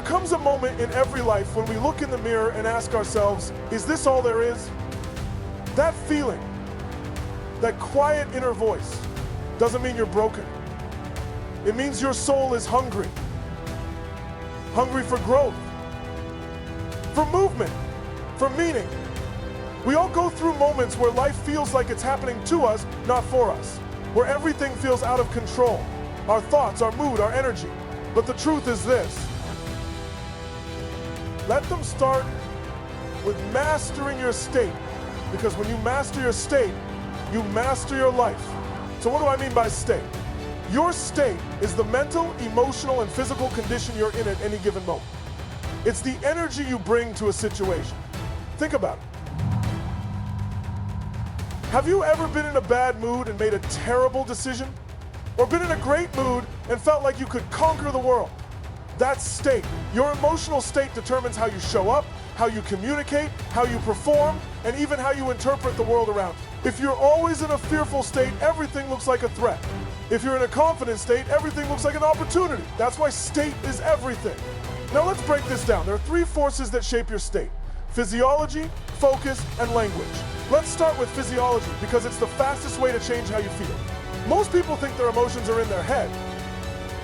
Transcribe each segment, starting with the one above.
There comes a moment in every life when we look in the mirror and ask ourselves, is this all there is? That feeling, that quiet inner voice, doesn't mean you're broken. It means your soul is hungry. Hungry for growth, for movement, for meaning. We all go through moments where life feels like it's happening to us, not for us, where everything feels out of control. Our thoughts, our mood, our energy. But the truth is this. Let them start with mastering your state, because when you master your state, you master your life. So what do I mean by state? Your state is the mental, emotional, and physical condition you're in at any given moment. It's the energy you bring to a situation. Think about it. Have you ever been in a bad mood and made a terrible decision? Or been in a great mood and felt like you could conquer the world? That's state. Your emotional state determines how you show up, how you communicate, how you perform, and even how you interpret the world around you. If you're always in a fearful state, everything looks like a threat. If you're in a confident state, everything looks like an opportunity. That's why state is everything. Now let's break this down. There are three forces that shape your state: physiology, focus, and language. Let's start with physiology because it's the fastest way to change how you feel. Most people think their emotions are in their head,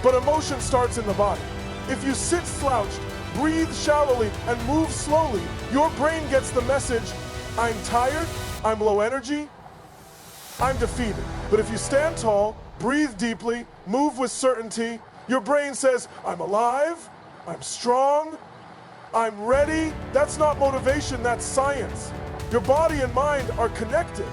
but emotion starts in the body. If you sit slouched, breathe shallowly, and move slowly, your brain gets the message, I'm tired, I'm low energy, I'm defeated. But if you stand tall, breathe deeply, move with certainty, your brain says, I'm alive, I'm strong, I'm ready. That's not motivation, that's science. Your body and mind are connected.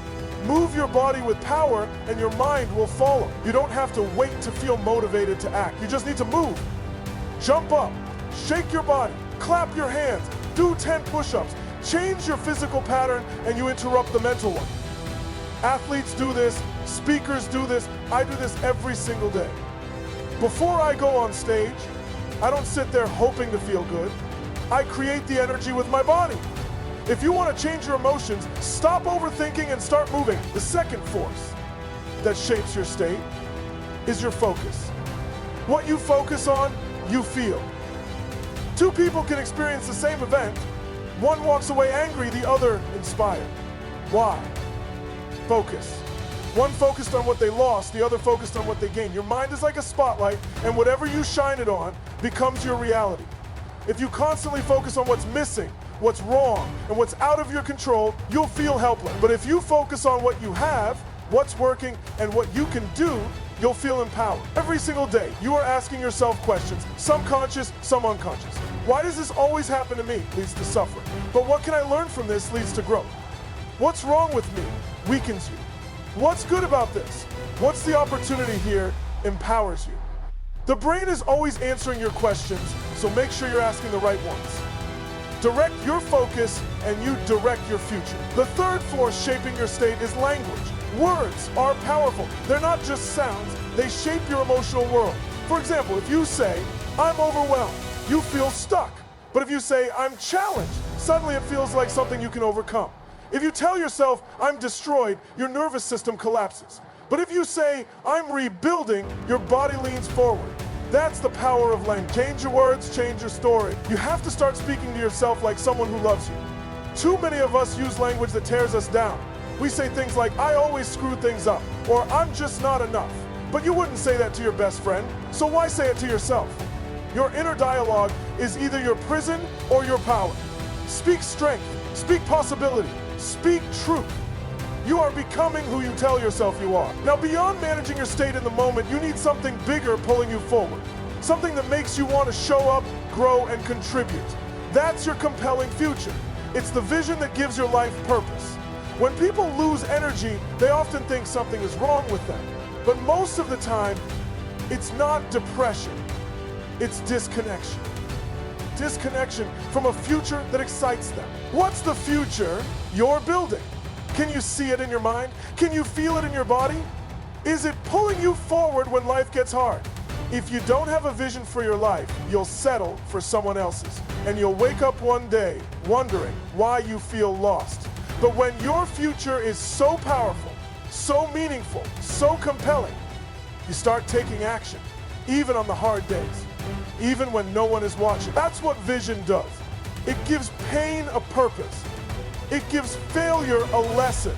Move your body with power and your mind will follow. You don't have to wait to feel motivated to act. You just need to move. Jump up, shake your body, clap your hands, do 10 push-ups, change your physical pattern and you interrupt the mental one. Athletes do this, speakers do this, I do this every single day. Before I go on stage, I don't sit there hoping to feel good. I create the energy with my body. If you want to change your emotions, stop overthinking and start moving. The second force that shapes your state is your focus. What you focus on, you feel. Two people can experience the same event. One walks away angry, the other inspired. Why? Focus. One focused on what they lost, the other focused on what they gained. Your mind is like a spotlight, and whatever you shine it on becomes your reality. If you constantly focus on what's missing, what's wrong, and what's out of your control, you'll feel helpless. But if you focus on what you have, what's working, and what you can do, you'll feel empowered. Every single day, you are asking yourself questions, some conscious, some unconscious. Why does this always happen to me? Leads to suffering. But what can I learn from this? Leads to growth. What's wrong with me? Weakens you. What's good about this? What's the opportunity here? Empowers you. The brain is always answering your questions, so make sure you're asking the right ones. Direct your focus and you direct your future. The third force shaping your state is language. Words are powerful. They're not just sounds, they shape your emotional world. For example, if you say, I'm overwhelmed, you feel stuck. But if you say, I'm challenged, suddenly it feels like something you can overcome. If you tell yourself, I'm destroyed, your nervous system collapses. But if you say, I'm rebuilding, your body leans forward. That's the power of language. Change your words, change your story. You have to start speaking to yourself like someone who loves you. Too many of us use language that tears us down. We say things like, I always screw things up, or I'm just not enough. But you wouldn't say that to your best friend, so why say it to yourself? Your inner dialogue is either your prison or your power. Speak strength, speak possibility, speak truth. You are becoming who you tell yourself you are. Now, beyond managing your state in the moment, you need something bigger pulling you forward. Something that makes you want to show up, grow, and contribute. That's your compelling future. It's the vision that gives your life purpose. When people lose energy, they often think something is wrong with them. But most of the time, it's not depression, it's disconnection. Disconnection from a future that excites them. What's the future you're building? Can you see it in your mind? Can you feel it in your body? Is it pulling you forward when life gets hard? If you don't have a vision for your life, you'll settle for someone else's. And you'll wake up one day wondering why you feel lost. But when your future is so powerful, so meaningful, so compelling, you start taking action, even on the hard days. even when no one is watching. That's what vision does. It gives pain a purpose. It gives failure a lesson.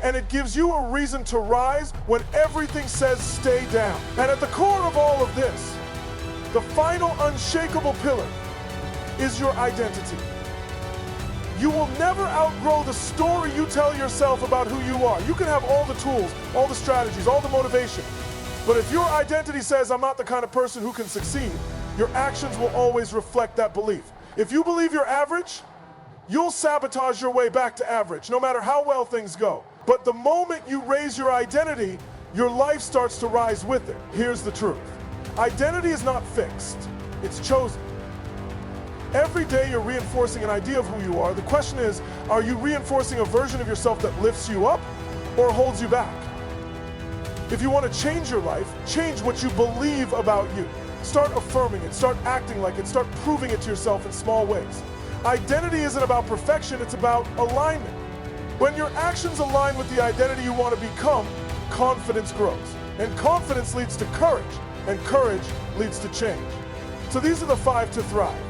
And it gives you a reason to rise when everything says stay down. And at the core of all of this, the final unshakable pillar is your identity. You will never outgrow the story you tell yourself about who you are. You can have all the tools, all the strategies, all the motivation. But if your identity says, I'm not the kind of person who can succeed, your actions will always reflect that belief. If you believe you're average, you'll sabotage your way back to average, no matter how well things go. But the moment you raise your identity, your life starts to rise with it. Here's the truth. Identity is not fixed, it's chosen. Every day you're reinforcing an idea of who you are. The question is, are you reinforcing a version of yourself that lifts you up or holds you back? If you want to change your life, change what you believe about you. Start affirming it, start acting like it, start proving it to yourself in small ways. Identity isn't about perfection, it's about alignment. When your actions align with the identity you want to become, confidence grows. And confidence leads to courage, and courage leads to change. So these are the 5 to thrive.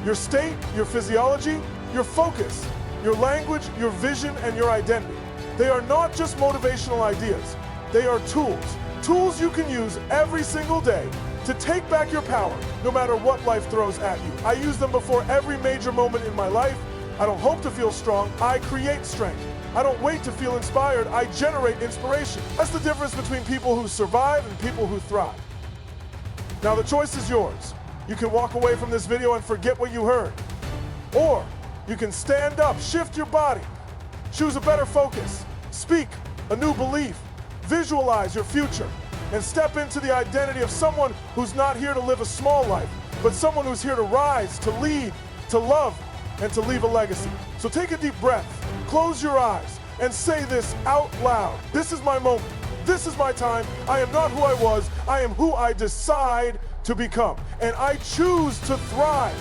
Your state, your physiology, your focus, your language, your vision, and your identity. They are not just motivational ideas. They are tools. Tools you can use every single day to take back your power, no matter what life throws at you. I use them before every major moment in my life. I don't hope to feel strong, I create strength. I don't wait to feel inspired, I generate inspiration. That's the difference between people who survive and people who thrive. Now the choice is yours. You can walk away from this video and forget what you heard. Or you can stand up, shift your body, choose a better focus, speak a new belief, visualize your future, and step into the identity of someone who's not here to live a small life, but someone who's here to rise, to lead, to love, and to leave a legacy. So take a deep breath, close your eyes, and say this out loud. This is my moment. This is my time. I am not who I was. I am who I decide to become. And I choose to thrive.